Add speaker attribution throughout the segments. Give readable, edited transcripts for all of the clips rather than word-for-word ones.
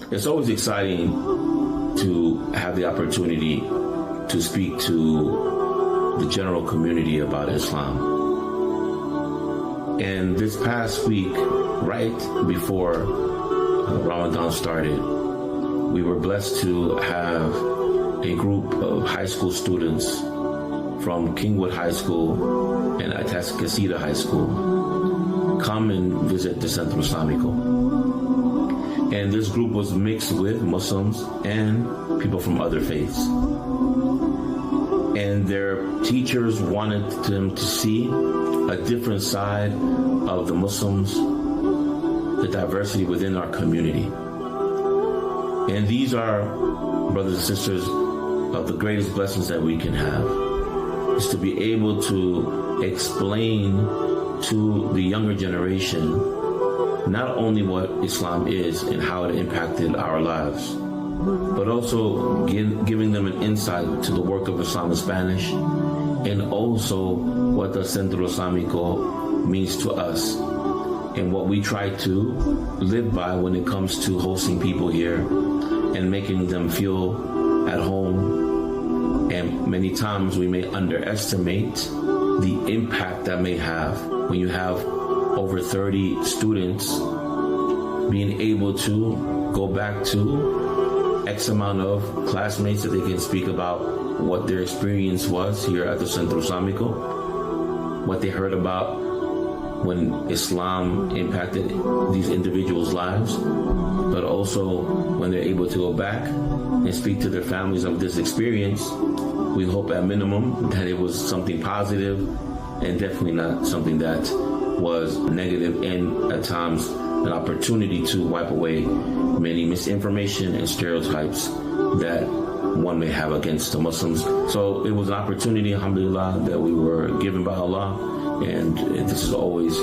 Speaker 1: It's always exciting to have the opportunity to speak to the general community about Islam. And this past week, right before Ramadan started, we were blessed to have a group of high school students from Kingwood High School and Atascocita High School come and visit the Centro Islamico. And this group was mixed with Muslims and people from other faiths. And their teachers wanted them to see a different side of the Muslims, the diversity within our community. And these are, brothers and sisters, of the greatest blessings that we can have, is to be able to explain to the younger generation not only what Islam is and how it impacted our lives, but also giving them an insight to the work of Islam in Spanish, and also what the Centro Islamico means to us and what we try to live by when it comes to hosting people here and making them feel at home. And many times we may underestimate the impact that may have when you have over 30 students being able to go back to X amount of classmates that they can speak about what their experience was here at the Centro Islamico, what they heard about when Islam impacted these individuals' lives, but also when they're able to go back and speak to their families of this experience. We hope at minimum that it was something positive and definitely not something that was negative, and at times an opportunity to wipe away many misinformation and stereotypes that one may have against the Muslims. So it was an opportunity, alhamdulillah, that we were given by Allah, and this is always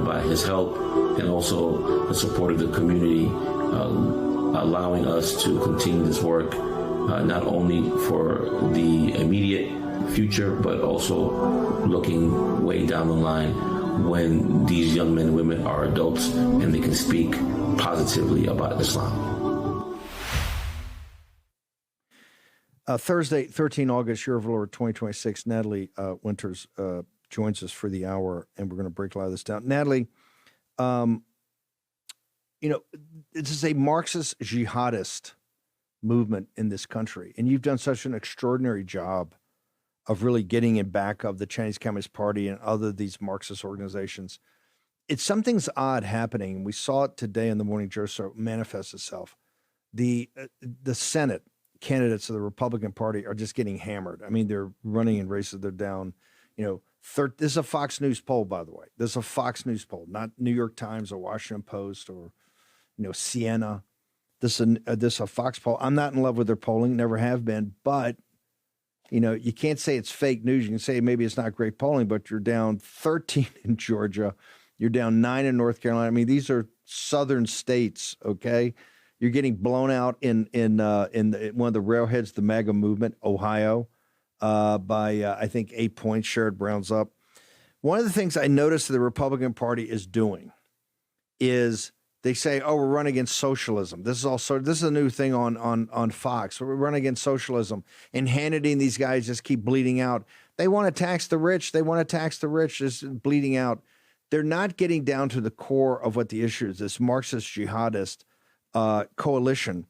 Speaker 1: by His help and also the support of the community, allowing us to continue this work, not only for the immediate future, but also looking way down the line when these young men and women are adults and they can speak positively about Islam.
Speaker 2: Thursday, 13 August, year of Lord 2026, Natalie Winters joins us for the hour, and we're going to break a lot of this down. Natalie, this is a Marxist jihadist movement in this country, and you've done such an extraordinary job of really getting in back of the Chinese Communist Party and other these Marxist organizations. Something's odd happening. We saw it today in the Morning Joe manifest itself. The Senate candidates of the Republican Party are just getting hammered. I mean, they're running in races. They're down, this is a Fox News poll, by the way. This is a Fox News poll, not New York Times or Washington Post or, Siena. This is a Fox poll. I'm not in love with their polling, never have been, but you can't say it's fake news. You can say maybe it's not great polling, but you're down 13 in Georgia. You're down 9 in North Carolina. I mean, these are southern states, okay? You're getting blown out in one of the railheads, the MAGA movement, Ohio, by, I think, 8 points. Sherrod Brown's up. One of the things I noticed the Republican Party is doing is they say, oh, we're running against socialism. This is a new thing on Fox. We're running against socialism. And Hannity and these guys just keep bleeding out. They want to tax the rich. They want to tax the rich, just bleeding out. They're not getting down to the core of what the issue is, this Marxist jihadist coalition.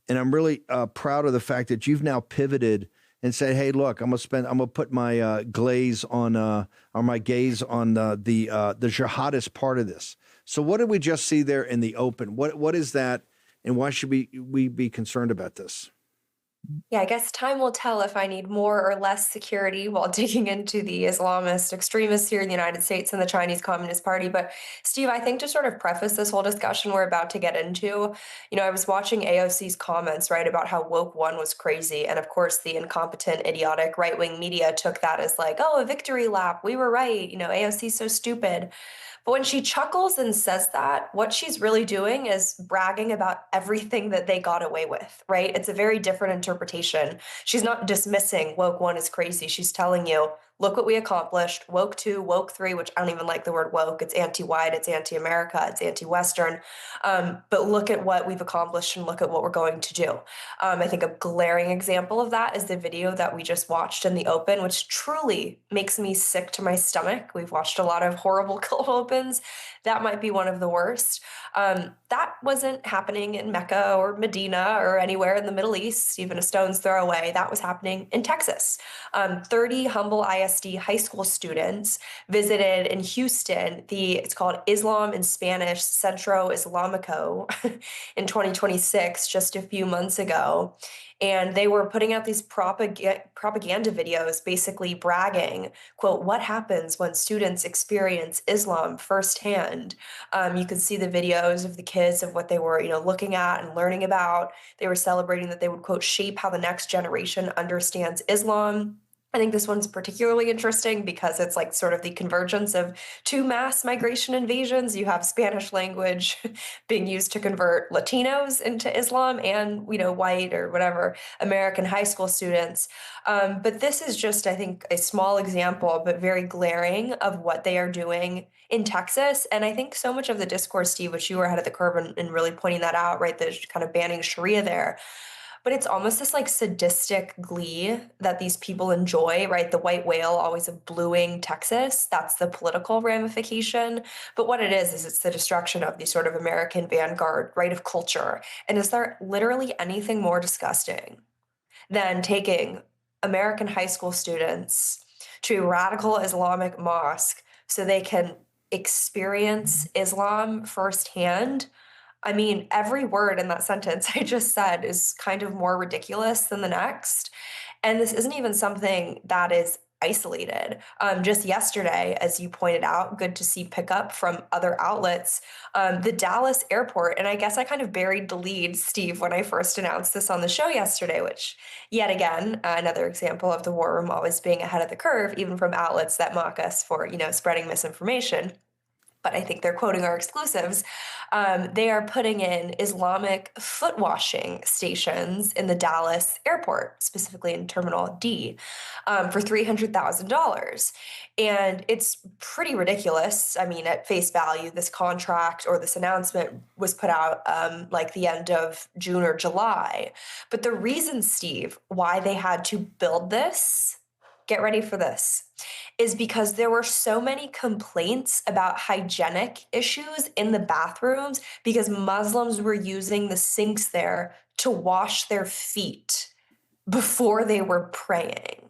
Speaker 2: And I'm really proud of the fact that you've now pivoted and said, hey, look, I'm gonna put my gaze on the jihadist part of this. So what did we just see there in the open? What is that, and why should we be concerned about this?
Speaker 3: Yeah, I guess time will tell if I need more or less security while digging into the Islamist extremists here in the United States and the Chinese Communist Party. But Steve, I think to sort of preface this whole discussion we're about to get into, I was watching AOC's comments, right, about how woke one was crazy. And of course, the incompetent, idiotic right-wing media took that as like, oh, a victory lap. We were right. AOC's so stupid. But when she chuckles and says that, what she's really doing is bragging about everything that they got away with, right? It's a very different interpretation. She's not dismissing woke one is crazy. She's telling you, look what we accomplished. Woke 2, woke 3, which I don't even like the word woke. It's anti-white, it's anti-America, it's anti-Western. But look at what we've accomplished and look at what we're going to do. I think a glaring example of that is the video that we just watched in the open, which truly makes me sick to my stomach. We've watched a lot of horrible cold opens. That might be one of the worst. That wasn't happening in Mecca or Medina or anywhere in the Middle East, even a stone's throw away. That was happening in Texas. 30 humble ISD high school students visited in Houston it's called Islam in Spanish, Centro Islamico in 2026, just a few months ago. And they were putting out these propaganda videos basically bragging, quote, what happens when students experience Islam firsthand. You could see the videos of the kids of what they were, looking at and learning about. They were celebrating that they would, quote, shape how the next generation understands Islam. I think this one's particularly interesting because it's like sort of the convergence of two mass migration invasions. You have Spanish language being used to convert Latinos into Islam and, white or whatever American high school students. But this is just, I think, a small example, but very glaring of what they are doing in Texas. And I think so much of the discourse, Steve, which you were ahead of the curve in really pointing that out, right? The kind of banning Sharia there. But it's almost this like sadistic glee that these people enjoy, right? The white whale always of bluing Texas. That's the political ramification. But what it is it's the destruction of the sort of American vanguard, right, of culture. And is there literally anything more disgusting than taking American high school students to a radical Islamic mosque so they can experience Islam firsthand? I mean, every word in that sentence I just said is kind of more ridiculous than the next. And this isn't even something that is isolated. Just yesterday, as you pointed out, good to see pickup from other outlets. The Dallas airport, and I guess I kind of buried the lead, Steve, when I first announced this on the show yesterday, which yet again, another example of the war room always being ahead of the curve, even from outlets that mock us for, spreading misinformation. But I think they're quoting our exclusives. They are putting in Islamic foot washing stations in the Dallas airport, specifically in Terminal D, for $300,000. And it's pretty ridiculous. I mean, at face value, this contract or this announcement was put out like the end of June or July. But the reason, Steve, why they had to build this, get ready for this, is because there were so many complaints about hygienic issues in the bathrooms because Muslims were using the sinks there to wash their feet before they were praying.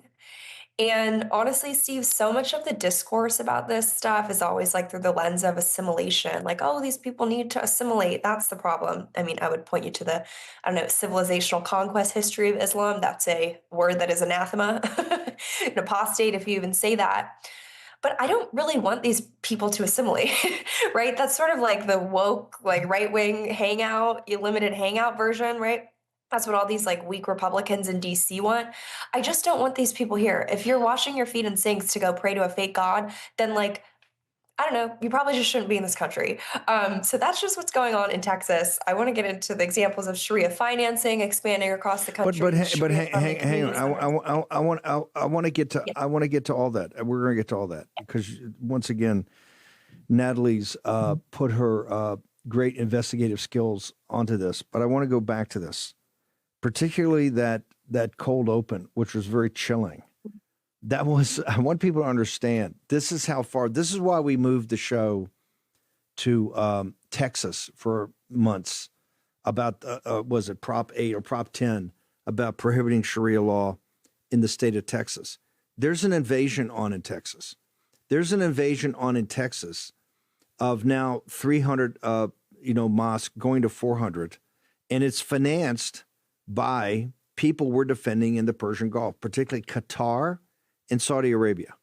Speaker 3: And honestly, Steve, so much of the discourse about this stuff is always like through the lens of assimilation. Like, oh, these people need to assimilate. That's the problem. I mean, I would point you to the, civilizational conquest history of Islam. That's a word that is anathema, an apostate if you even say that. But I don't really want these people to assimilate, right? That's sort of like the woke, like right-wing hangout, limited hangout version, right? That's what all these like weak Republicans in DC want. I just don't want these people here. If you're washing your feet in sinks to go pray to a fake God, then like, I don't know, you probably just shouldn't be in this country. So that's just what's going on in Texas. I want to get into the examples of Sharia financing expanding across the country.
Speaker 2: But hang on. I want to get to
Speaker 3: Yeah.
Speaker 2: I want to get to all that. We're going to get to all that because once again, Natalie's put her great investigative skills onto this. But I want to go back to this, particularly that cold open, which was very chilling. I want people to understand, this is how far, this is why we moved the show to Texas for months about, was it Prop 8 or Prop 10 about prohibiting Sharia law in the state of Texas. There's an invasion on in Texas. There's an invasion on in Texas of now 300, mosques going to 400, and it's financed by people we're defending in the Persian Gulf, particularly Qatar and Saudi Arabia.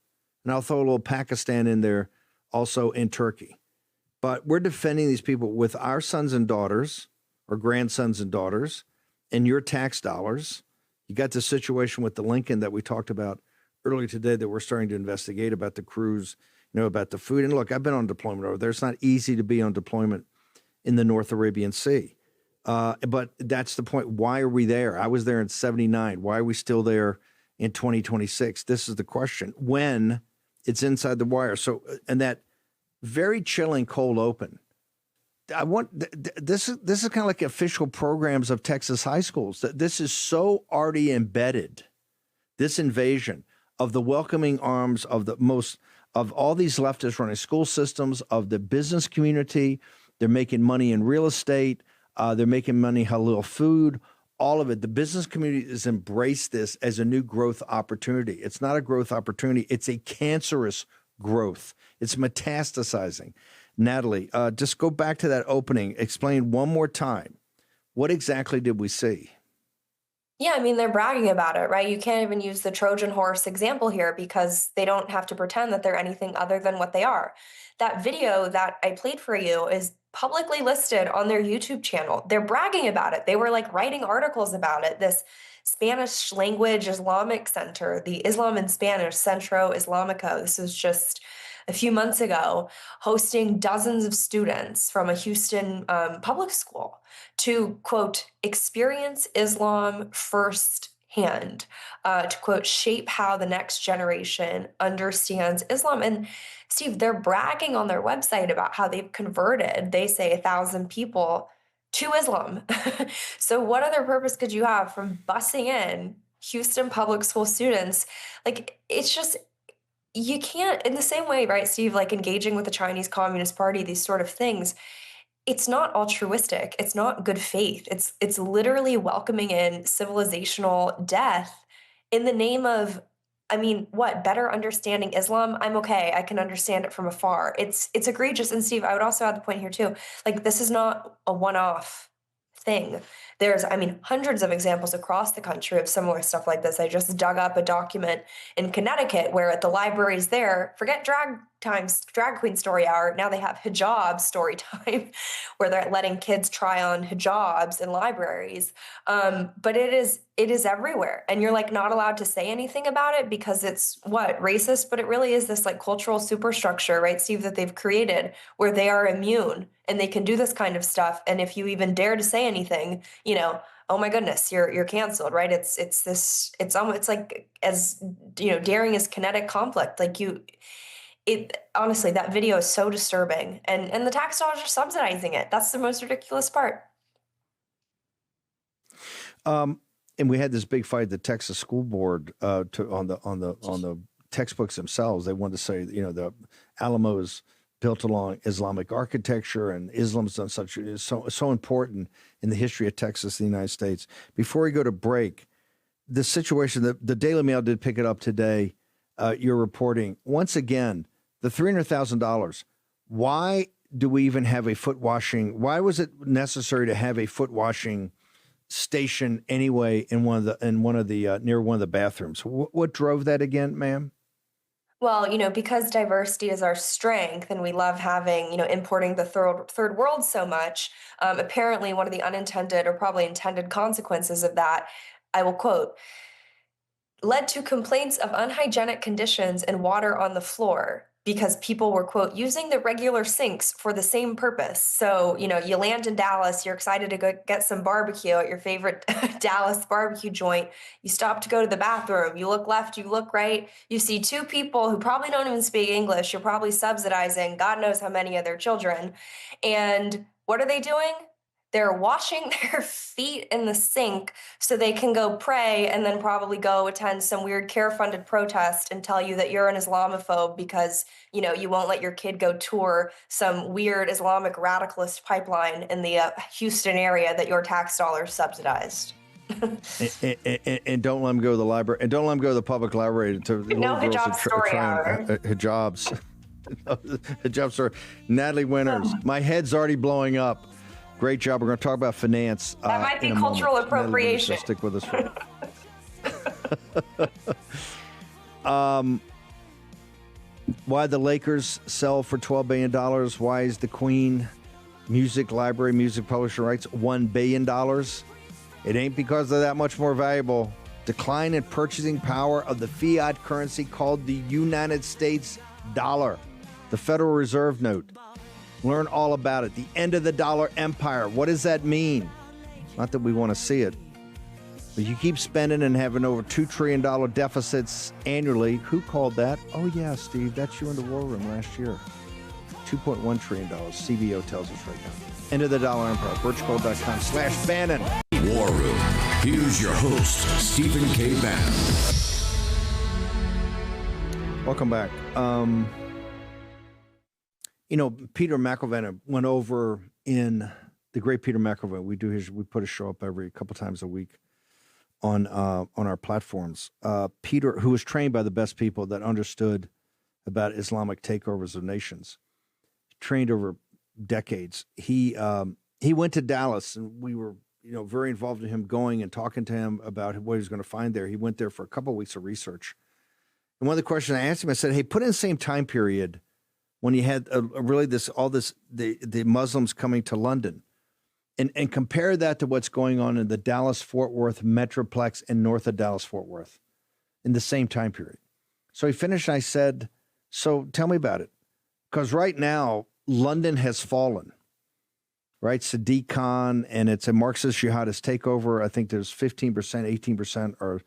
Speaker 2: And I'll throw a little Pakistan in there also, in Turkey. But we're defending these people with our sons and daughters or grandsons and daughters and your tax dollars. You got the situation with the Lincoln that we talked about earlier today that we're starting to investigate about the crews, about the food. And look, I've been on deployment over there. It's not easy to be on deployment in the North Arabian Sea. But that's the point. Why are we there? I was there in 79. Why are we still there in 2026? This is the question. When it's inside the wire. So, and that very chilling cold open. I want this is kind of like official programs of Texas high schools. This is so already embedded. This invasion of the welcoming arms of all these leftists running school systems, of the business community. They're making money in real estate. They're making money halal food. All of it. The business community has embraced this as a new growth opportunity. It's not a growth opportunity. It's a cancerous growth. It's metastasizing. Natalie, just go back to that opening. Explain one more time. What exactly did we see?
Speaker 3: Yeah, I mean, they're bragging about it, right? You can't even use the Trojan horse example here because they don't have to pretend that they're anything other than what they are. That video that I played for you is publicly listed on their YouTube channel. They're bragging about it. They were like writing articles about it. This Spanish language Islamic Center, the Islam in Spanish, Centro Islamico. This was just a few months ago, hosting dozens of students from a Houston public school to, quote, experience Islam firsthand, to, quote, shape how the next generation understands Islam. And Steve, they're bragging on their website about how they've converted, they say, 1,000 people to Islam. So what other purpose could you have from busing in Houston public school students? Like, it's just, you can't, in the same way, right, Steve, like engaging with the Chinese Communist Party, these sort of things, it's not altruistic. It's not good faith. It's literally welcoming in civilizational death in the name of, I mean, what, better understanding Islam? I'm okay. I can understand it from afar. It's egregious. And Steve, I would also add the point here too, like this is not a one-off thing. There's, I mean, hundreds of examples across the country of similar stuff like this. I just dug up a document in Connecticut where at the libraries there, forget drag queen story hour, now they have hijab story time where they're letting kids try on hijabs in libraries. But it is everywhere. And you're like not allowed to say anything about it because it's what, racist, but it really is this like cultural superstructure, right, Steve, that they've created where they are immune and they can do this kind of stuff. And if you even dare to say anything, you know, oh my goodness, you're canceled, right? It's like, as you know, daring is kinetic conflict. Like honestly, that video is so disturbing, and the tax dollars are subsidizing it. That's the most ridiculous part.
Speaker 2: And we had this big fight at the Texas school board on the textbooks themselves. They wanted to say, you know, the Alamo is built along Islamic architecture, and Islam's done so important in the history of Texas, the United States. Before we go to break, the situation, the Daily Mail did pick it up today. You're reporting once again the $300,000. Why do we even have a foot washing? Why was it necessary to have a foot washing station anyway in one of the near one of the bathrooms? What drove that again, ma'am?
Speaker 3: Well, you know, because diversity is our strength and we love having, you know, importing the third world so much, apparently one of the unintended or probably intended consequences of that, I will quote, led to complaints of unhygienic conditions and water on the floor because people were, quote, using the regular sinks for the same purpose. So, you know, you land in Dallas, you're excited to go get some barbecue at your favorite Dallas barbecue joint. You stop to go to the bathroom. You look left, you look right. You see two people who probably don't even speak English. You're probably subsidizing God knows how many of their children. And what are they doing? They're washing their feet in the sink so they can go pray and then probably go attend some weird care-funded protest and tell you that you're an Islamophobe because, you know, you won't let your kid go tour some weird Islamic radicalist pipeline in the Houston area that your tax dollars subsidized.
Speaker 2: and don't let them go to the library, and don't let them go to the public library to
Speaker 3: no hijab story hour.
Speaker 2: Hijabs. Hijab story. Natalie Winters, my head's already blowing up. Great job. We're going to talk about finance.
Speaker 3: That might be cultural appropriation.
Speaker 2: Stick with us. Why the Lakers sell for $12 billion? Why is the Queen music library, music publisher rights $1 billion? It ain't because they're that much more valuable. Decline in purchasing power of the fiat currency called the United States dollar, the Federal Reserve note. Learn all about it. The end of the dollar empire. What does that mean? Not that we want to see it. But you keep spending and having over $2 trillion deficits annually. Who called that? Oh, yeah, Steve, that's you in the war room last year. $2.1 trillion, CBO tells us right now. Into the dollar empire, birchgold.com/Bannon.
Speaker 4: War Room. Here's your host, Stephen K. Bannon.
Speaker 2: Welcome back. Peter McElveen went over in the great Peter McElveen. We put a show up every couple times a week on our platforms. Peter, who was trained by the best people that understood about Islamic takeovers of nations, trained over decades. He went to Dallas, and we were very involved in him going and talking to him about what he was going to find there. He went there for a couple of weeks of research. And one of the questions I asked him, I said, hey, put in the same time period when you had the Muslims coming to London, and compare that to what's going on in the Dallas-Fort Worth Metroplex and north of Dallas-Fort Worth in the same time period. So he finished, and I said, so tell me about it. Because right now, London has fallen, right? Sadiq Khan, and it's a Marxist jihadist takeover. I think there's 15%, 18% are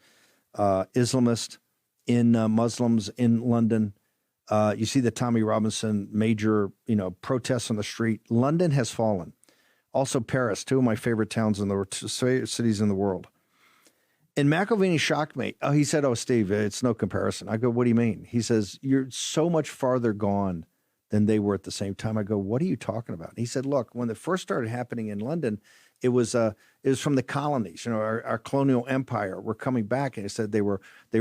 Speaker 2: Islamist in Muslims in London. You see the Tommy Robinson major, protests on the street. London has fallen. Also Paris, two of my favorite towns in the cities in the world. And McElveen shocked me. Oh, he said, oh, Steve, it's no comparison. I go, what do you mean? He says, you're so much farther gone than they were at the same time. I go, what are you talking about? And he said, look, when it first started happening in London, it was from the colonies, our colonial empire were coming back. And he said they were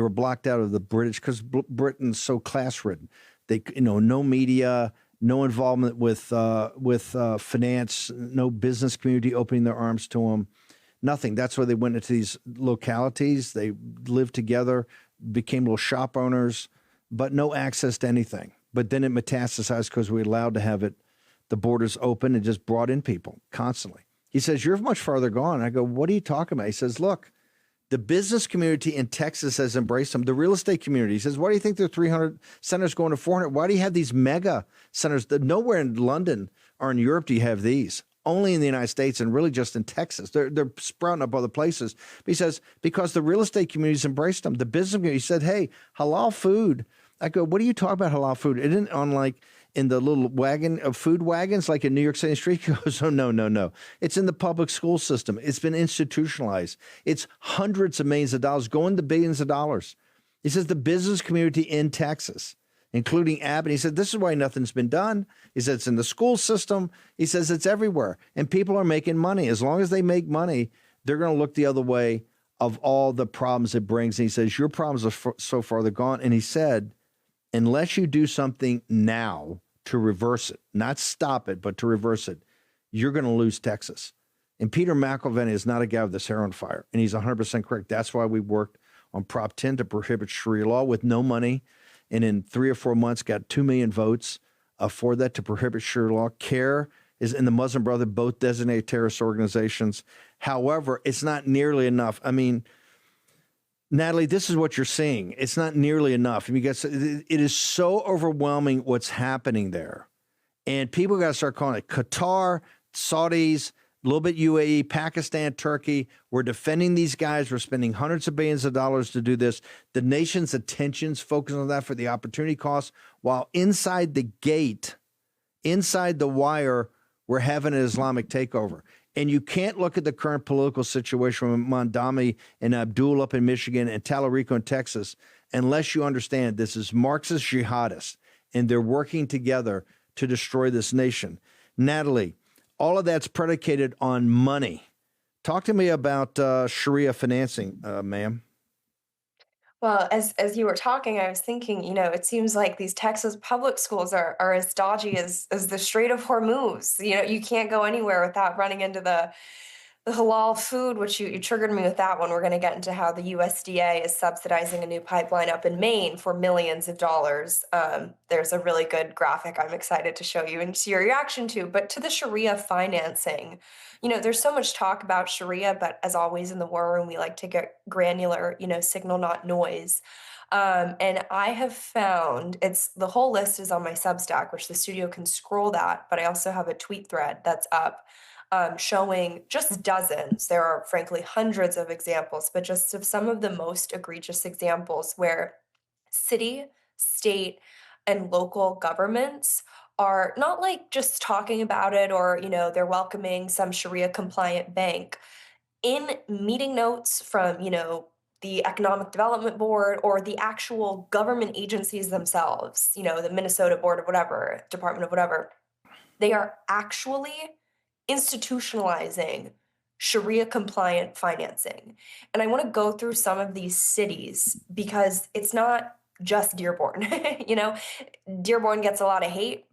Speaker 2: blocked out of the British because Britain's so class ridden. They, no media, no involvement with finance, no business community opening their arms to them, nothing. That's why they went into these localities. They lived together, became little shop owners, but no access to anything. But then it metastasized because we allowed to have the borders open and just brought in people constantly. He says, you're much farther gone. I go, what are you talking about? He says, look, the business community in Texas has embraced them. The real estate community. He says, why do you think there are 300 centers going to 400? Why do you have these mega centers? Nowhere in London or in Europe do you have these. Only in the United States and really just in Texas. They're sprouting up other places. But he says, because the real estate community's embraced them. The business community, he said, hey, halal food. I go, what are you talking about halal food? It isn't on in the little wagon of food wagons like in New York City street. He goes, oh, no. It's in the public school system. It's been institutionalized. It's hundreds of millions of dollars going to billions of dollars. He says the business community in Texas, including Abbott, he said, this is why nothing's been done. He said it's in the school system. He says it's everywhere. And people are making money. As long as they make money, they're going to look the other way of all the problems it brings. And he says, your problems are so far they're gone. And he said, unless you do something now to reverse it, not stop it, but to reverse it, you're going to lose Texas. And Peter McElveen is not a guy with this hair on fire. And he's 100% correct. That's why we worked on Prop 10 to prohibit Sharia law with no money. And in 3 or 4 months, got 2 million votes for that to prohibit Sharia law. CARE is in the Muslim Brotherhood, both designated terrorist organizations. However, it's not nearly enough. I mean, Natalie, this is what you're seeing. It's not nearly enough. I mean, it is so overwhelming what's happening there. And people got to start calling it Qatar, Saudis, a little bit UAE, Pakistan, Turkey. We're defending these guys. We're spending hundreds of billions of dollars to do this. The nation's attention's focused on that for the opportunity cost, while inside the gate, inside the wire, we're having an Islamic takeover. And you can't look at the current political situation with Mondami and Abdul up in Michigan and Talarico in Texas unless you understand this is Marxist jihadists, and they're working together to destroy this nation. Natalie, all of that's predicated on money. Talk to me about Sharia financing, ma'am.
Speaker 3: Well, as you were talking, I was thinking, it seems like these Texas public schools are as dodgy as the Strait of Hormuz. You can't go anywhere without running into the halal food, which you triggered me with that one. We're going to get into how the USDA is subsidizing a new pipeline up in Maine for millions of dollars. There's a really good graphic I'm excited to show you and see your reaction to. But to the Sharia financing, there's so much talk about Sharia, but as always in the war room, we like to get granular, signal, not noise. And I have found the whole list is on my Substack, which the studio can scroll that, but I also have a tweet thread that's up. showing just dozens. There are frankly hundreds of examples, but just of some of the most egregious examples where city, state, and local governments are not like just talking about it or, they're welcoming some Sharia compliant bank. In meeting notes from, the Economic Development Board or the actual government agencies themselves, the Minnesota Board of whatever, Department of whatever, they are actually institutionalizing Sharia compliant financing. And I want to go through some of these cities because it's not just Dearborn. Dearborn gets a lot of hate,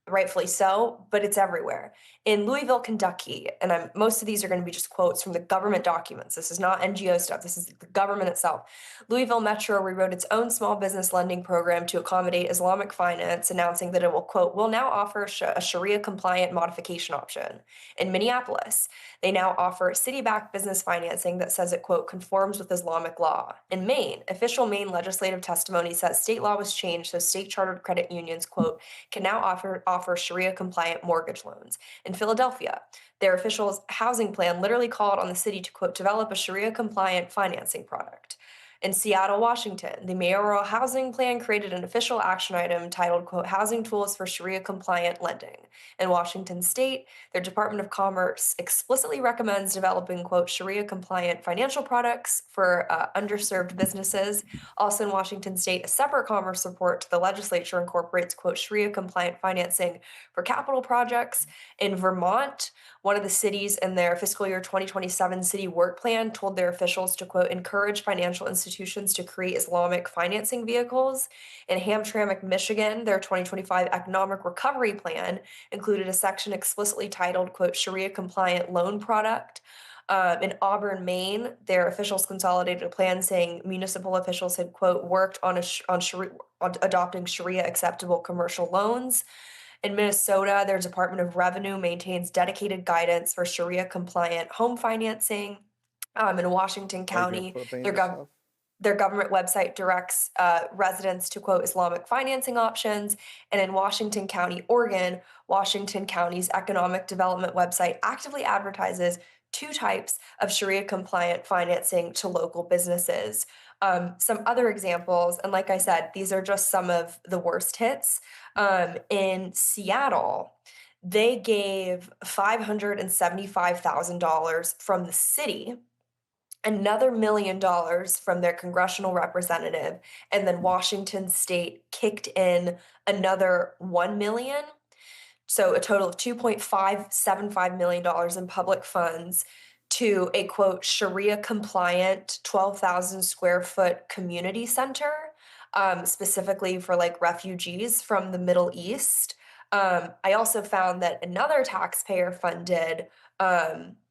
Speaker 3: rightfully so, but it's everywhere. In Louisville, Kentucky, and most of these are going to be just quotes from the government documents. This is not NGO stuff. This is the government itself. Louisville Metro rewrote its own small business lending program to accommodate Islamic finance, announcing that it will, quote, will now offer a Sharia compliant modification option. In Minneapolis, they now offer city-backed business financing that says it, quote, conforms with Islamic law. In Maine, official Maine legislative testimony says state law was changed so state chartered credit unions, quote, can now offer Sharia compliant mortgage loans. In Philadelphia, their official housing plan literally called on the city to, quote, develop a Sharia compliant financing product. In Seattle, Washington, the mayoral housing plan created an official action item titled, quote, housing tools for Sharia compliant lending. In Washington state, their Department of Commerce explicitly recommends developing, quote, Sharia compliant financial products for underserved businesses. Also in Washington state, a separate commerce report to the legislature incorporates, quote, Sharia compliant financing for capital projects. In Vermont, one of the cities in their fiscal year 2027 city work plan told their officials to, quote, encourage financial institutions to create Islamic financing vehicles. In Hamtramck, Michigan, their 2025 economic recovery plan included a section explicitly titled, quote, Sharia compliant loan product. In Auburn, Maine, their officials consolidated a plan saying municipal officials had, quote, worked on adopting Sharia acceptable commercial loans. In Minnesota, their Department of Revenue maintains dedicated guidance for Sharia compliant home financing. In Washington County, their government website directs residents to, quote, Islamic financing options. And in Washington County, Oregon, Washington County's economic development website actively advertises two types of Sharia compliant financing to local businesses. Some other examples, and like I said, these are just some of the worst hits. In Seattle, they gave $575,000 from the city, another $1 million from their congressional representative, and then Washington State kicked in another $1 million. So a total of $2.575 million in public funds to a, quote, Sharia compliant 12,000 square foot community center, specifically for like refugees from the Middle East. I also found that another taxpayer funded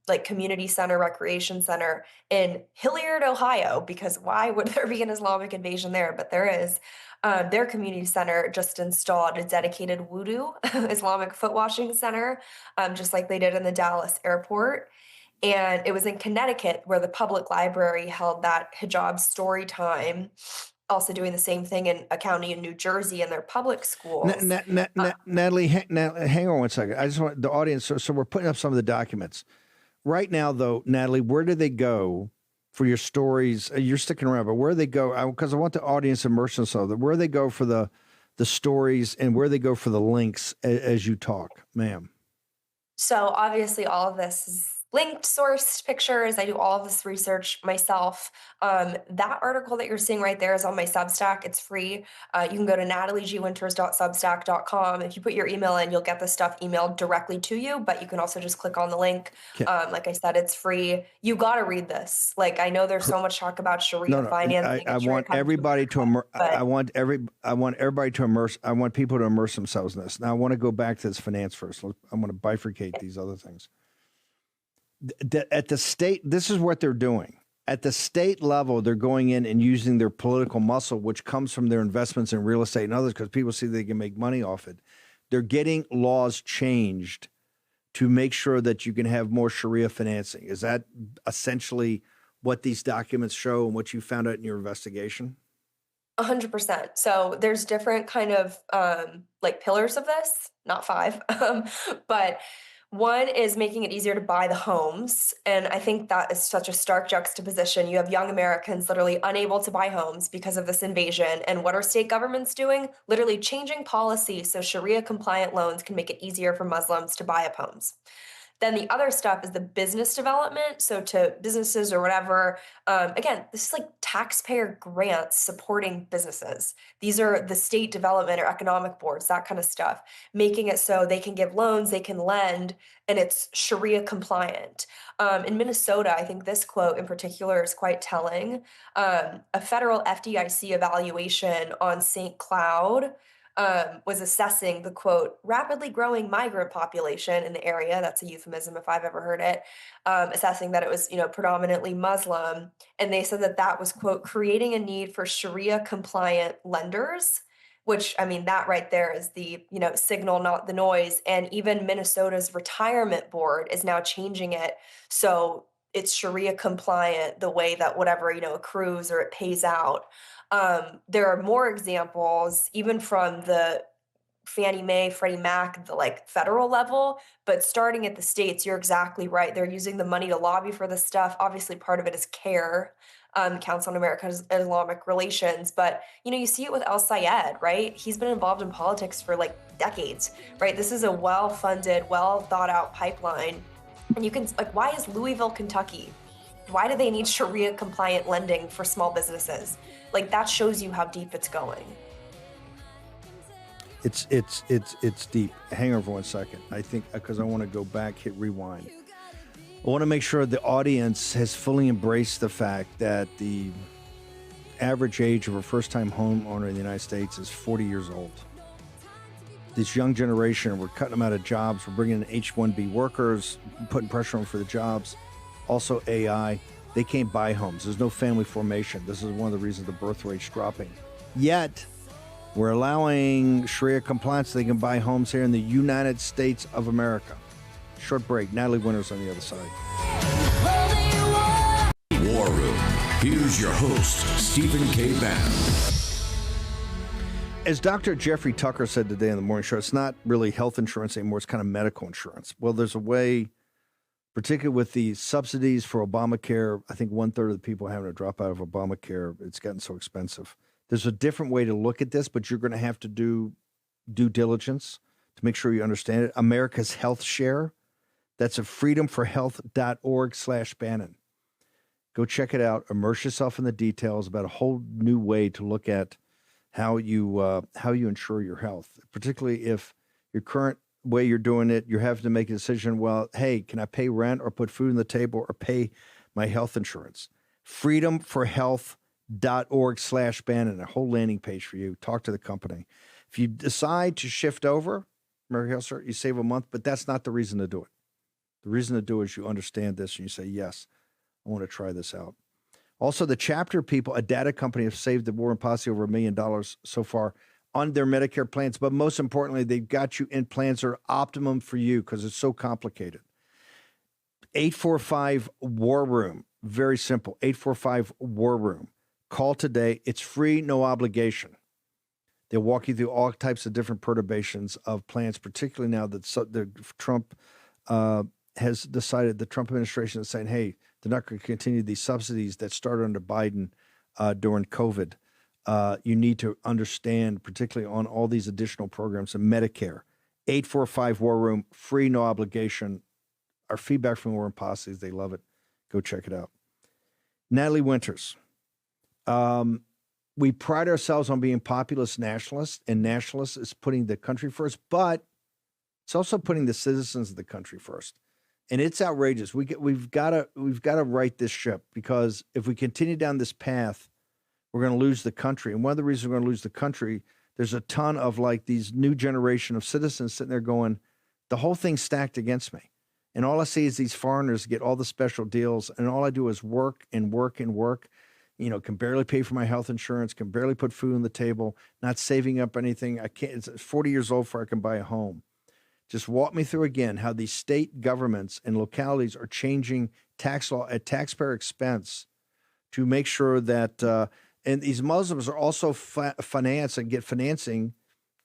Speaker 3: like community center, recreation center in Hilliard, Ohio, because why would there be an Islamic invasion there? But there is. Their community center just installed a dedicated wudu Islamic foot washing center, just like they did in the Dallas airport. And it was in Connecticut where the public library held that hijab story time, also doing the same thing in a county in New Jersey in their public schools.
Speaker 2: Natalie, hang on one second. I just want the audience, so we're putting up some of the documents. Right now, though, Natalie, where do they go for your stories? You're sticking around, but where do they go? Because I want the audience to immerse themselves. Where they go for the stories and where they go for the links as you talk, ma'am.
Speaker 3: So obviously all of this is linked, sourced pictures. I do all of this research myself. That article that you're seeing right there is on my Substack. It's free. You can go to nataliegwinters.substack.com. If you put your email in, you'll get the stuff emailed directly to you, but you can also just click on the link. Okay. Like I said, it's free. You got to read this. Like, I know there's so much talk about Sharia financing.
Speaker 2: I want everybody to immerse. I want everybody to immerse. I want people to immerse themselves in this. Now, I want to go back to this finance first. I want to bifurcate these other things. At the state, this is what they're doing. At the state level, they're going in and using their political muscle, which comes from their investments in real estate and others, because people see they can make money off it. They're getting laws changed to make sure that you can have more Sharia financing. Is that essentially what these documents show and what you found out in your investigation?
Speaker 3: 100%. So there's different kind of like pillars of this, not five, but One is making it easier to buy the homes. And I think that is such a stark juxtaposition. You have young Americans literally unable to buy homes because of this invasion. And what are state governments doing? Literally changing policy so Sharia compliant loans can make it easier for Muslims to buy up homes. Then the other stuff is the business development. So to businesses or whatever, again, this is like taxpayer grants supporting businesses. These are the state development or economic boards, that kind of stuff, making it so they can give loans, they can lend, and it's Sharia compliant. In Minnesota, I think this quote in particular is quite telling. A federal FDIC evaluation on St. Cloud was assessing the quote rapidly growing migrant population in the area. That's a euphemism if I've ever heard it. Assessing that it was predominantly Muslim, and they said that that was quote creating a need for Sharia compliant lenders. Which I mean, that right there is the signal, not the noise. And even Minnesota's retirement board is now changing it so it's Sharia compliant the way that whatever accrues or it pays out. There are more examples, even from the Fannie Mae, Freddie Mac, the like federal level, but starting at the states, you're exactly right. They're using the money to lobby for this stuff. Obviously, part of it is CARE, Council on American Islamic Relations, but you see it with El Sayed, right? He's been involved in politics for like decades, right? This is a well-funded, well thought out pipeline. And you can why is Louisville, Kentucky? Why do they need Sharia compliant lending for small businesses? Like that shows you how deep it's going.
Speaker 2: It's deep. Hang on for 1 second. I think because I want to go back, hit rewind. I want to make sure the audience has fully embraced the fact that the average age of a first-time homeowner in the United States is 40 years old. This young generation, we're cutting them out of jobs. We're bringing in H-1B workers, putting pressure on them for the jobs. Also AI. They can't buy homes. There's no family formation. This is one of the reasons the birth rate's dropping. Yet, we're allowing Sharia compliance so they can buy homes here in the United States of America. Short break. Natalie Winters on the other side.
Speaker 4: War Room. Here's your host, Stephen K. Bannon.
Speaker 2: As Dr. Jeffrey Tucker said today on the morning show, it's not really health insurance anymore. It's kind of medical insurance. Well, there's a way, particularly with the subsidies for Obamacare. I think 1/3 of the people having to drop out of Obamacare. It's gotten so expensive. There's a different way to look at this, but you're going to have to do due diligence to make sure you understand it. America's Health Share. That's at freedomforhealth.org/Bannon. Go check it out. Immerse yourself in the details about a whole new way to look at how you insure your health, particularly if your current way you're doing it, you're having to make a decision. Well, hey, can I pay rent or put food on the table or pay my health insurance? freedomforhealth.org/Bannon, a whole landing page for you. Talk to the company. If you decide to shift over, American Health Share, you save a month, but that's not the reason to do it. The reason to do it is you understand this and you say, yes, I want to try this out. Also, the Chapter people, a data company, have saved the War and Posse over $1 million so far on their Medicare plans. But most importantly, they've got you in plans that are optimum for you because it's so complicated. 845-WAR-ROOM. Very simple. 845-WAR-ROOM. Call today. It's free, no obligation. They'll walk you through all types of different perturbations of plans, particularly now that the Trump has decided, the Trump administration is saying, hey, they're not going to continue these subsidies that started under Biden during COVID. You need to understand, particularly on all these additional programs and Medicare. 845-WAR-ROOM, free, no obligation. Our feedback from War and Posse is they love it. Go check it out. Natalie Winters. We pride ourselves on being populist nationalists, and nationalists is putting the country first, but it's also putting the citizens of the country first. And it's outrageous. We've got to right this ship, because if we continue down this path, we're going to lose the country. And one of the reasons we're going to lose the country, there's a ton of like these new generation of citizens sitting there going, the whole thing's stacked against me. And all I see is these foreigners get all the special deals, and all I do is work and work and work. Can barely pay for my health insurance, can barely put food on the table, not saving up anything. I can't. It's 40 years old before I can buy a home. Just walk me through again how these state governments and localities are changing tax law at taxpayer expense to make sure that, and these Muslims are also finance and get financing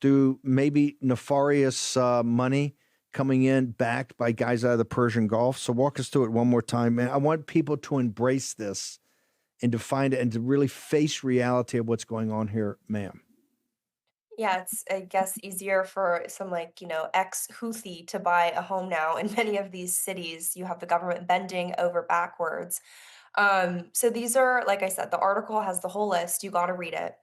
Speaker 2: through maybe nefarious money coming in backed by guys out of the Persian Gulf. So walk us through it one more time, man. I want people to embrace this and to find it and to really face reality of what's going on here, ma'am.
Speaker 3: Yeah, it's, I guess, easier for some ex-Houthi to buy a home now. In many of these cities, you have the government bending over backwards. So these are, like I said, the article has the whole list. You got to read it.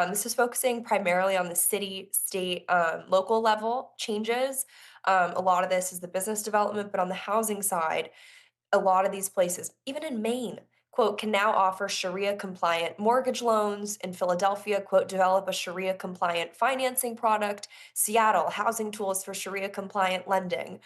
Speaker 3: This is focusing primarily on the city, state, local level changes. A lot of this is the business development, but on the housing side, a lot of these places, even in Maine, quote, can now offer Sharia compliant mortgage loans. In Philadelphia, quote, develop a Sharia compliant financing product. Seattle, housing tools for Sharia compliant lending.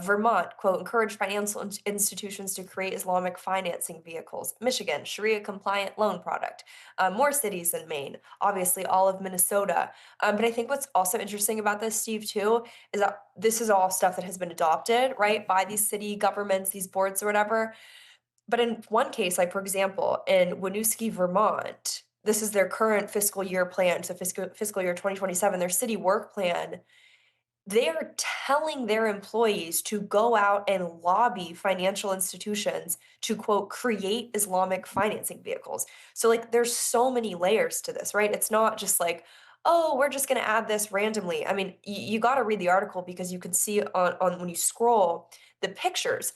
Speaker 3: Vermont, quote, encourage financial institutions to create Islamic financing vehicles. Michigan, Sharia compliant loan product. More cities in Maine, obviously all of Minnesota. But I think what's also interesting about this, Steve, too, is that this is all stuff that has been adopted, right, by these city governments, these boards or whatever. But in one case, like for example, in Winooski, Vermont, this is their current fiscal year plan, so fiscal year 2027, their city work plan. They are telling their employees to go out and lobby financial institutions to, quote, create Islamic financing vehicles. So, like, there's so many layers to this, right? It's not just like, oh, we're just going to add this randomly. I mean, you got to read the article because you can see on when you scroll the pictures,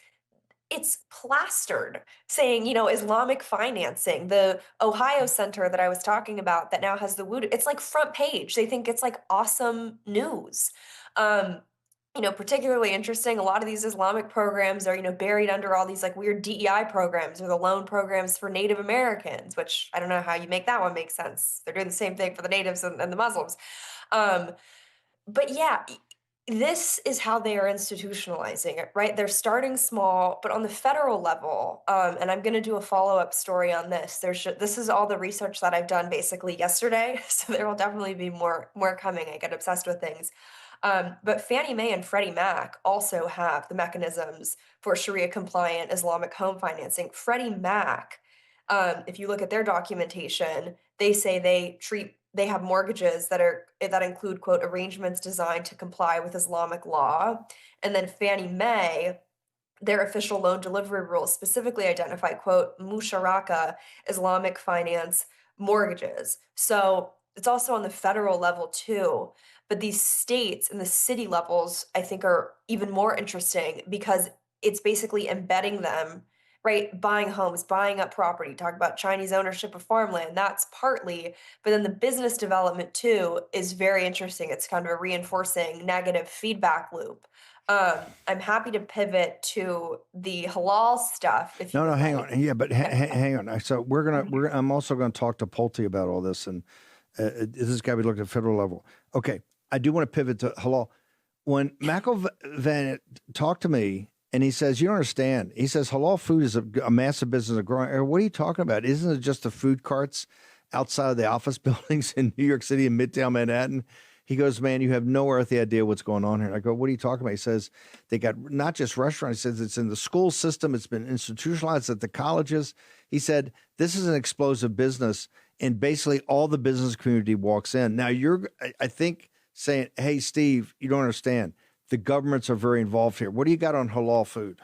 Speaker 3: it's plastered saying, Islamic financing. The Ohio Center that I was talking about that now has the voodoo, it's like front page. They think it's like awesome news. Um, particularly interesting, a lot of these Islamic programs are, buried under all these like weird DEI programs or the loan programs for Native Americans, which I don't know how you make that one make sense. They're doing the same thing for the natives and the Muslims. Um, but yeah, this is how they are institutionalizing it, right? They're starting small, but on the federal level, and I'm going to do a follow-up story on this. This is all the research that I've done basically yesterday, so there will definitely be more coming. I get obsessed with things. But Fannie Mae and Freddie Mac also have the mechanisms for Sharia compliant Islamic home financing. Freddie Mac, if you look at their documentation, they say they have mortgages that include, quote, arrangements designed to comply with Islamic law. And then Fannie Mae, their official loan delivery rules specifically identify, quote, musharaka Islamic finance mortgages. So it's also on the federal level too. But these states and the city levels, I think, are even more interesting because it's basically embedding them, right? Buying homes, buying up property, talk about Chinese ownership of farmland. That's partly, but then the business development too is very interesting. It's kind of a reinforcing negative feedback loop. I'm happy to pivot to the halal stuff. If you
Speaker 2: No,
Speaker 3: would
Speaker 2: hang
Speaker 3: like.
Speaker 2: on. Yeah, but hang on. So I'm also going to talk to Pulte about all this, and this has got to be looked at federal level. Okay, I do want to pivot to halal. When McElvann talked to me, and he says, "You don't understand." He says, "Halal food is a massive business, a growing." What are you talking about? Isn't it just the food carts outside of the office buildings in New York City and Midtown Manhattan? He goes, "Man, you have no earthly idea what's going on here." And I go, "What are you talking about?" He says, "They got not just restaurants." He says, "It's in the school system. It's been institutionalized at the colleges." He said, "This is an explosive business." And basically all the business community walks in. Now I think, saying, "Hey, Steve, you don't understand. The governments are very involved here." What do you got on halal food?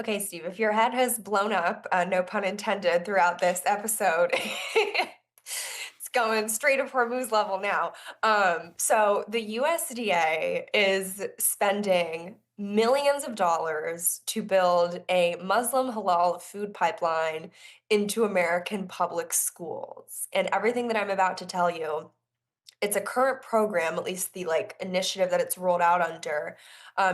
Speaker 3: Okay, Steve, if your head has blown up, no pun intended, throughout this episode, it's going straight to Hormuz level now. So the USDA is spending millions of dollars to build a Muslim halal food pipeline into American public schools. And everything that I'm about to tell you, it's a current program, at least the like initiative that it's rolled out under,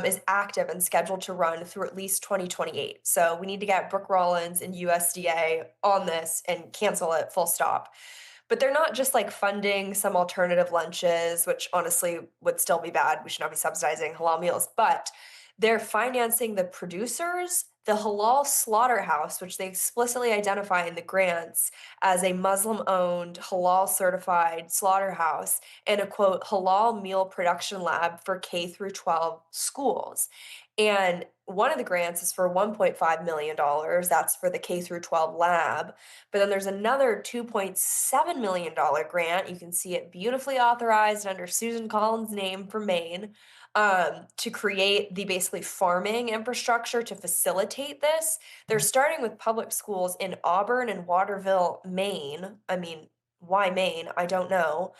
Speaker 3: is active and scheduled to run through at least 2028. So we need to get Brooke Rollins and USDA on this and cancel it, full stop. But they're not just like funding some alternative lunches, which honestly would still be bad. We should not be subsidizing halal meals, but they're financing the producers, the halal slaughterhouse, which they explicitly identify in the grants as a Muslim-owned, halal-certified slaughterhouse, and a, quote, halal meal production lab for K through 12 schools. And one of the grants is for $1.5 million. That's for the K through 12 lab. But then there's another $2.7 million grant. You can see it beautifully authorized under Susan Collins' name for Maine, to create the basically farming infrastructure to facilitate this. They're starting with public schools in Auburn and Waterville, Maine. I mean, why Maine? I don't know.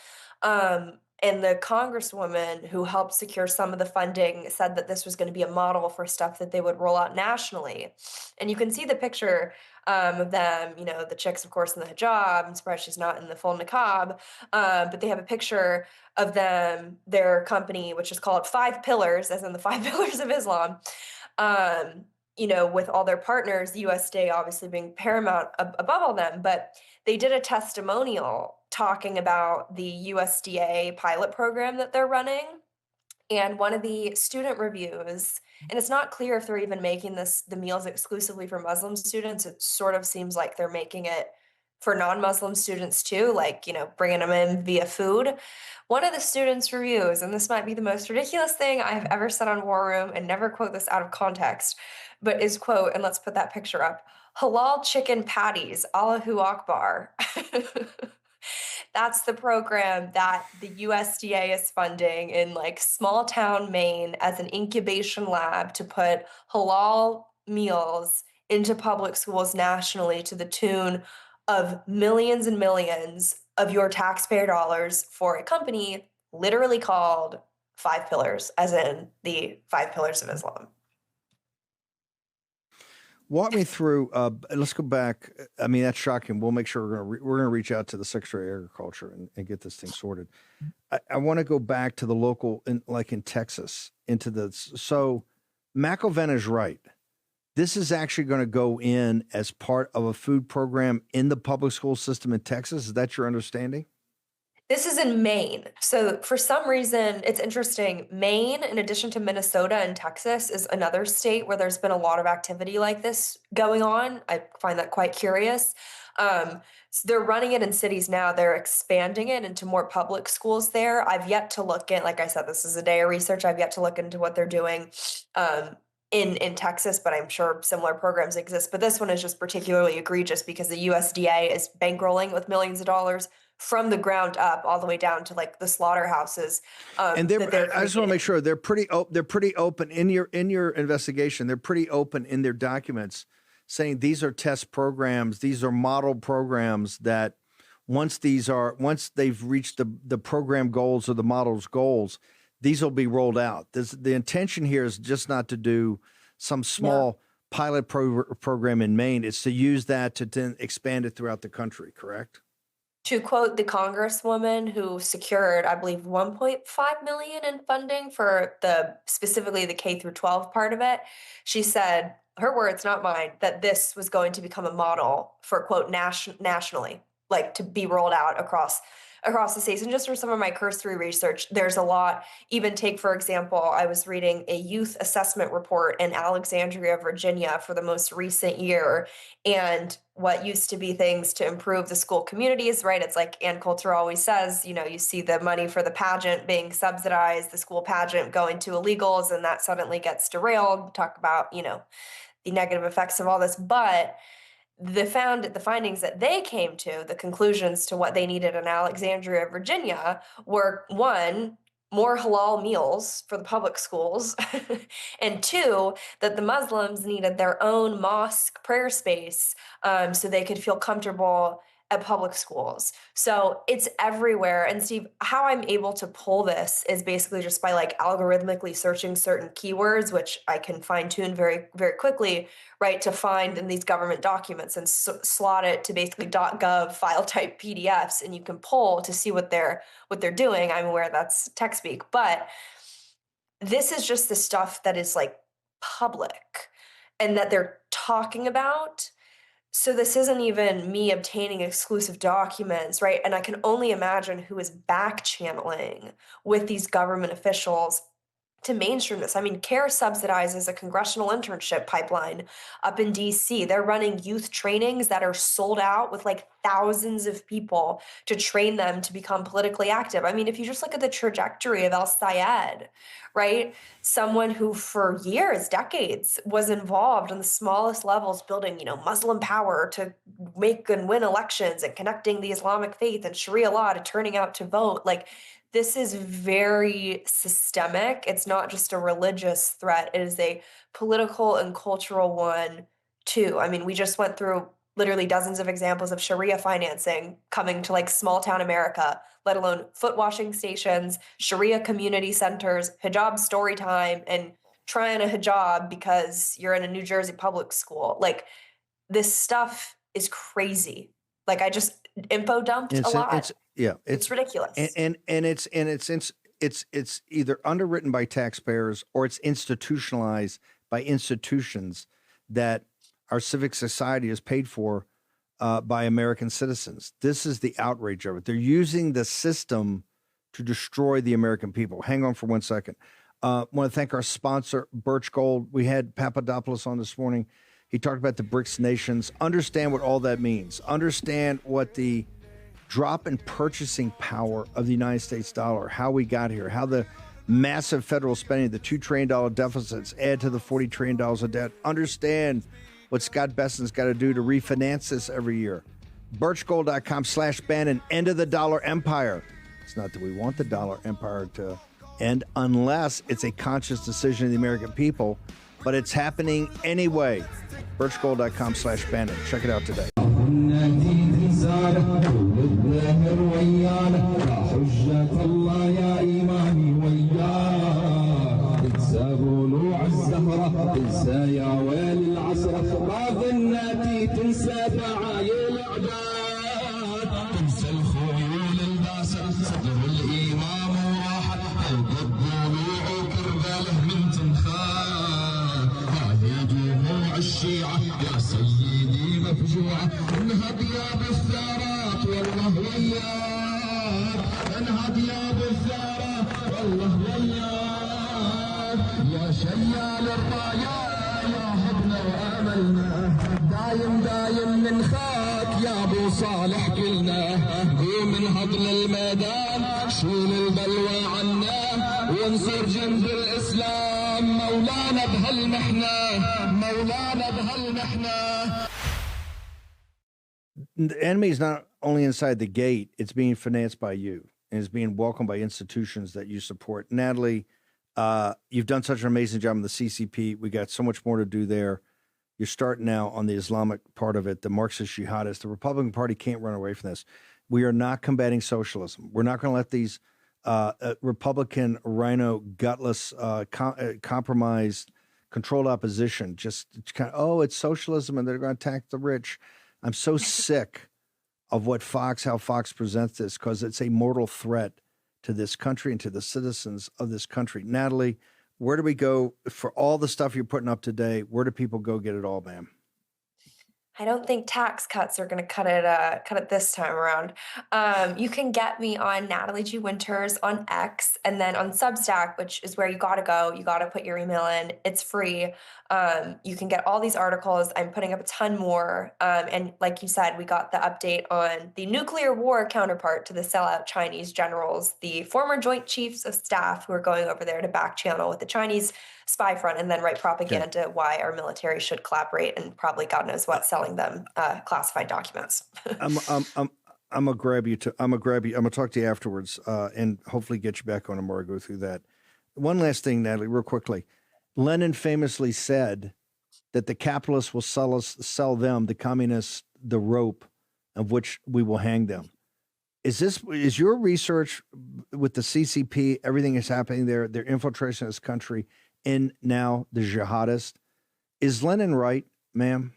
Speaker 3: And the congresswoman who helped secure some of the funding said that this was going to be a model for stuff that they would roll out nationally. And you can see the picture of them, the chicks, of course, in the hijab. I'm surprised she's not in the full niqab. But they have a picture of them, their company, which is called Five Pillars, as in the Five Pillars of Islam, with all their partners, the USDA obviously being paramount above all them. But they did a testimonial talking about the USDA pilot program that they're running. And one of the student reviews, and it's not clear if they're even making the meals exclusively for Muslim students. It sort of seems like they're making it for non-Muslim students too, like, bringing them in via food. One of the students' reviews, and this might be the most ridiculous thing I've ever said on War Room, and never quote this out of context, but is quote, and let's put that picture up, halal chicken patties, allahu akbar. That's the program that the USDA is funding in small town Maine as an incubation lab to put halal meals into public schools nationally to the tune of millions and millions of your taxpayer dollars for a company literally called Five Pillars, as in the Five Pillars of Islam.
Speaker 2: Walk me through. Let's go back. I mean, that's shocking. We'll make sure we're going to reach out to the Secretary of Agriculture and get this thing sorted. I want to go back to the local, in Texas, so McElveen is right. This is actually going to go in as part of a food program in the public school system in Texas. Is that your understanding?
Speaker 3: This is in Maine. So for some reason, it's interesting. Maine, in addition to Minnesota and Texas, is another state where there's been a lot of activity like this going on. I find that quite curious. So they're running it in cities now. They're expanding it into more public schools there. I've yet to look at, like I said, this is a day of research. I've yet to look into what they're doing in Texas, but I'm sure similar programs exist. But this one is just particularly egregious because the USDA is bankrolling with millions of dollars from the ground up, all the way down to the slaughterhouses.
Speaker 2: And I just want to make sure they're pretty open in your investigation. They're pretty open in their documents, saying these are test programs, these are model programs that once they've reached the program goals or the model's goals, these will be rolled out. The intention here is just not to do some small pilot program in Maine. It's to use that to then expand it throughout the country. Correct?
Speaker 3: To quote the congresswoman who secured, I believe, $1.5 million in funding for specifically the K through 12 part of it, she said, her words, not mine, that this was going to become a model for, quote, nationally, to be rolled out across the states. And just for some of my cursory research, there's a lot. Even take, for example, I was reading a youth assessment report in Alexandria, Virginia for the most recent year. And what used to be things to improve the school communities, right? It's like Ann Coulter always says, you see the money for the pageant being subsidized, the school pageant going to illegals, and that suddenly gets derailed. Talk about, the negative effects of all this. But the findings that they came to, the conclusions to what they needed in Alexandria, Virginia, were one, more halal meals for the public schools, and two, that the Muslims needed their own mosque prayer space so they could feel comfortable at public schools. So it's everywhere. And Steve, how I'm able to pull this is basically just by algorithmically searching certain keywords, which I can fine tune very, very quickly, right, to find in these government documents and slot it to basically .gov file type PDFs, and you can pull to see what they're doing. I'm aware that's tech speak, but this is just the stuff that is public and that they're talking about. So this isn't even me obtaining exclusive documents, right? And I can only imagine who is back channeling with these government officials to mainstream this. I mean, CARE subsidizes a congressional internship pipeline up in DC. They're running youth trainings that are sold out with thousands of people to train them to become politically active. I mean, if you just look at the trajectory of El Sayed, right? Someone who for years, decades, was involved in the smallest levels building, Muslim power to make and win elections and connecting the Islamic faith and Sharia law to turning out to vote. this is very systemic. It's not just a religious threat, it is a political and cultural one too. I mean, we just went through literally dozens of examples of Sharia financing coming to like small town America, let alone foot washing stations, Sharia community centers, hijab story time, and try on a hijab because you're in a New Jersey public school. Like, this stuff is crazy. Like, I just info dumped a lot. It's ridiculous.
Speaker 2: And it's either underwritten by taxpayers or it's institutionalized by institutions that our civic society is paid for by American citizens. This is the outrage of it. They're using the system to destroy the American people. Hang on for 1 second. I want to thank our sponsor, Birch Gold. We had Papadopoulos on this morning. He talked about the BRICS nations. Understand what all that means. Understand what the drop in purchasing power of the United States dollar, how we got here, how the massive federal spending, the $2 trillion deficits add to the $40 trillion of debt. Understand what Scott Besson's got to do to refinance this every year. Birchgold.com/Bannon, end of the dollar empire. It's not that we want the dollar empire to end unless it's a conscious decision of the American people, but it's happening anyway. Birchgold.com/Bannon. Check it out today.
Speaker 5: الشيعة يا سيدي مفجوعة انهض يا بالثارات والله وياك انهض يا بالثارات والله وياك يا شيال الرايات يا هبنا واملنا دايم ننخاك يا ابو صالح كلنا قوم انهض للميدان شيل البلوى عنا وانصر جند الاسلام مولانا بهالمحنه
Speaker 2: The enemy is not only inside the gate, it's being financed by you and is being welcomed by institutions that you support. Natalie, you've done such an amazing job in the CCP. We got so much more to do there. You're starting now on the Islamic part of it, the Marxist jihadists. The Republican Party can't run away from this. We are not combating socialism. We're not going to let these Republican, rhino, gutless, compromised, controlled opposition just kind of, it's socialism and they're going to attack the rich. I'm so sick of how Fox presents this because it's a mortal threat to this country and to the citizens of this country. Natalie, where do we go for all the stuff you're putting up today? Where do people go get it all, ma'am?
Speaker 3: I don't think tax cuts are going to cut it this time around. You can get me on Natalie G. Winters on X, and then on Substack, which is where you got to go. You got to put your email in. It's free. You can get all these articles. I'm putting up a ton more. And like you said, we got the update on the nuclear war counterpart to the sellout Chinese generals, the former Joint Chiefs of Staff who are going over there to back channel with the Chinese spy front and then write propaganda why our military should collaborate and probably God knows what, selling them classified documents.
Speaker 2: I'm gonna grab you. I'm gonna talk to you afterwards and hopefully get you back on tomorrow. Go through that. One last thing, Natalie, real quickly. Lenin famously said that the capitalists will sell them, the communists, the rope of which we will hang them. Is your research with the CCP, everything that's happening there, their infiltration of this country, and now the jihadist, is Lenin right, ma'am?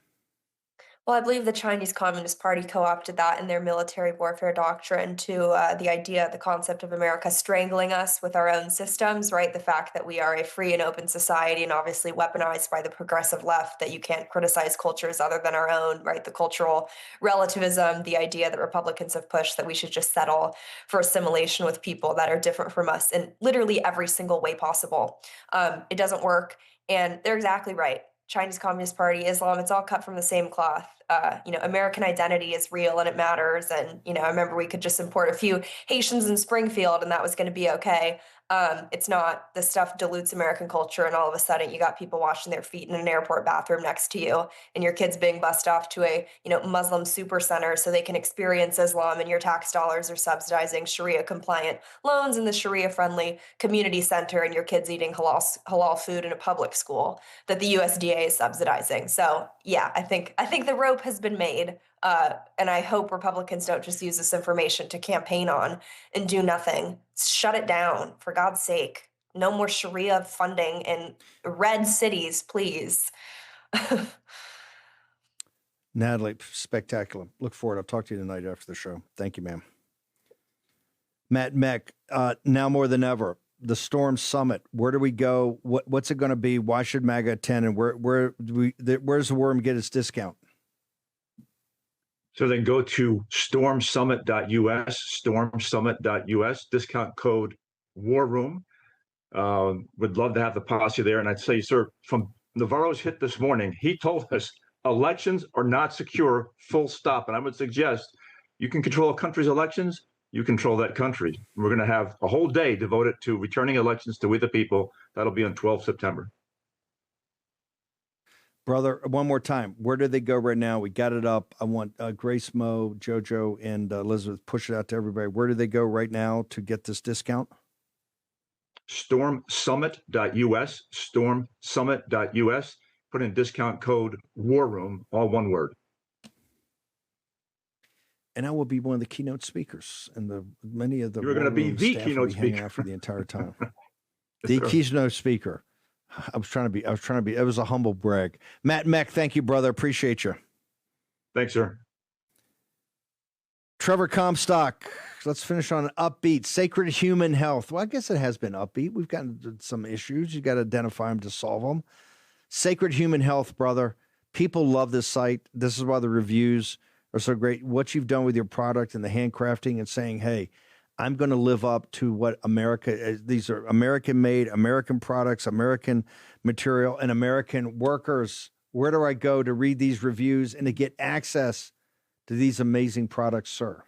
Speaker 3: Well, I believe the Chinese Communist Party co-opted that in their military warfare doctrine to the idea, the concept of America strangling us with our own systems, right? The fact that we are a free and open society and obviously weaponized by the progressive left, that you can't criticize cultures other than our own, right? The cultural relativism, the idea that Republicans have pushed that we should just settle for assimilation with people that are different from us in literally every single way possible. It doesn't work. And they're exactly right. Chinese Communist Party, Islam, it's all cut from the same cloth. American identity is real and it matters. And, I remember we could just import a few Haitians in Springfield and that was going to be okay. It's not. This stuff dilutes American culture, and all of a sudden you got people washing their feet in an airport bathroom next to you, and your kids being bussed off to a Muslim super center so they can experience Islam, and your tax dollars are subsidizing Sharia compliant loans in the Sharia friendly community center, and your kids eating halal food in a public school that the USDA is subsidizing. So yeah, I think the rope has been made. And I hope Republicans don't just use this information to campaign on and do nothing. Shut it down, for God's sake. No more Sharia funding in red cities, please.
Speaker 2: Natalie, spectacular. Look forward. I'll talk to you tonight after the show. Thank you, ma'am. Matt Meck, now more than ever, the Storm Summit. Where do we go? What's it going to be? Why should MAGA attend? And where's the worm get its discount?
Speaker 6: So then go to stormsummit.us, discount code War Room. Would love to have the posse there. And I'd say, sir, from Navarro's hit this morning, he told us elections are not secure, full stop. And I would suggest you can control a country's elections, you control that country. We're going to have a whole day devoted to returning elections to we the people. That'll be on 12 September.
Speaker 2: Brother, one more time. Where do they go right now? We got it up. I want Grace, Mo, JoJo, and Elizabeth push it out to everybody. Where do they go right now to get this discount?
Speaker 6: Stormsummit.us, stormsummit.us. Put in discount code War Room, all one word.
Speaker 2: And I will be one of the keynote speakers, and many of the
Speaker 6: you're going to be the keynote speaker
Speaker 2: for the entire time. The keynote speaker. I was trying to be. It was a humble brag. Matt Meck, thank you, brother. Appreciate you.
Speaker 6: Thanks, sir.
Speaker 2: Trevor Comstock. Let's finish on an upbeat. Sacred Human Health. Well, I guess it has been upbeat. We've got some issues. You got to identify them to solve them. Sacred Human Health, brother. People love this site. This is why the reviews are so great. What you've done with your product and the handcrafting and saying, hey, I'm going to live up to what America, these are American-made, American products, American material, and American workers. Where do I go to read these reviews and to get access to these amazing products, sir?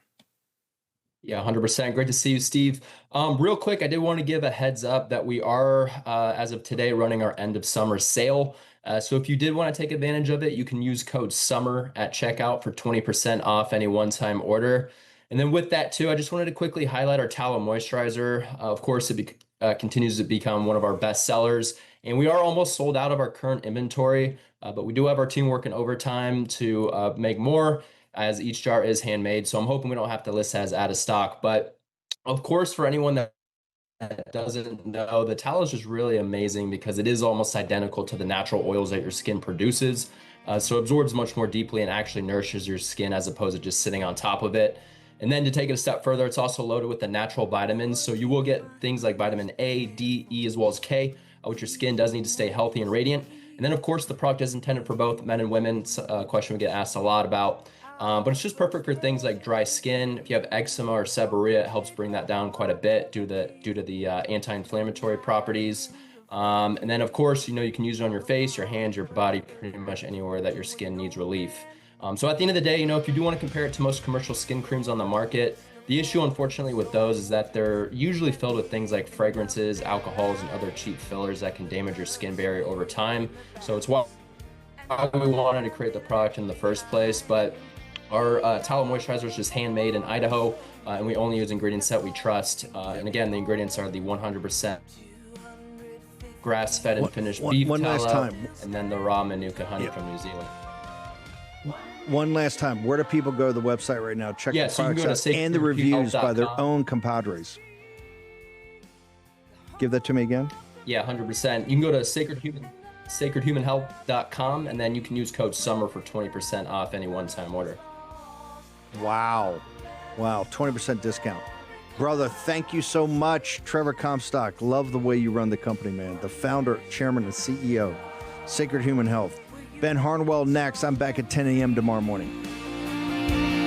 Speaker 7: Yeah, 100%. Great to see you, Steve. Real quick, I did want to give a heads up that we are, as of today, running our end of summer sale. So if you did want to take advantage of it, you can use code SUMMER at checkout for 20% off any one-time order. And then with that too, I just wanted to quickly highlight our tallow moisturizer. Of course, it continues to become one of our best sellers, and we are almost sold out of our current inventory, but we do have our team working overtime to make more, as each jar is handmade. So I'm hoping we don't have to list as out of stock. But of course, for anyone that doesn't know, the tallow is just really amazing because it is almost identical to the natural oils that your skin produces. So it absorbs much more deeply and actually nourishes your skin as opposed to just sitting on top of it. And then to take it a step further, it's also loaded with the natural vitamins. So you will get things like vitamin A, D, E, as well as K, which your skin does need to stay healthy and radiant. And then of course, the product is intended for both men and women. It's a question we get asked a lot about, but it's just perfect for things like dry skin. If you have eczema or seborrhea, it helps bring that down quite a bit due to the anti-inflammatory properties. And then of course, you can use it on your face, your hands, your body, pretty much anywhere that your skin needs relief. So at the end of the day, if you do want to compare it to most commercial skin creams on the market, the issue, unfortunately, with those is that they're usually filled with things like fragrances, alcohols, and other cheap fillers that can damage your skin barrier over time. So it's why we wanted to create the product in the first place. But our tallow moisturizer is just handmade in Idaho, and we only use ingredients that we trust. And again, the ingredients are the 100% grass-fed and finished beef tallow, and then the raw Manuka honey from New Zealand.
Speaker 2: One last time, where do people go to the website right now? Check the products out and the reviews by their own compadres. Give that to me again.
Speaker 7: Yeah, 100%. You can go to sacredhumanhealth.com, and then you can use code SUMMER for 20% off any one-time order.
Speaker 2: Wow. 20% discount. Brother, thank you so much. Trevor Comstock, love the way you run the company, man. The founder, chairman, and CEO, Sacred Human Health. Ben Harnwell next. I'm back at 10 a.m. tomorrow morning.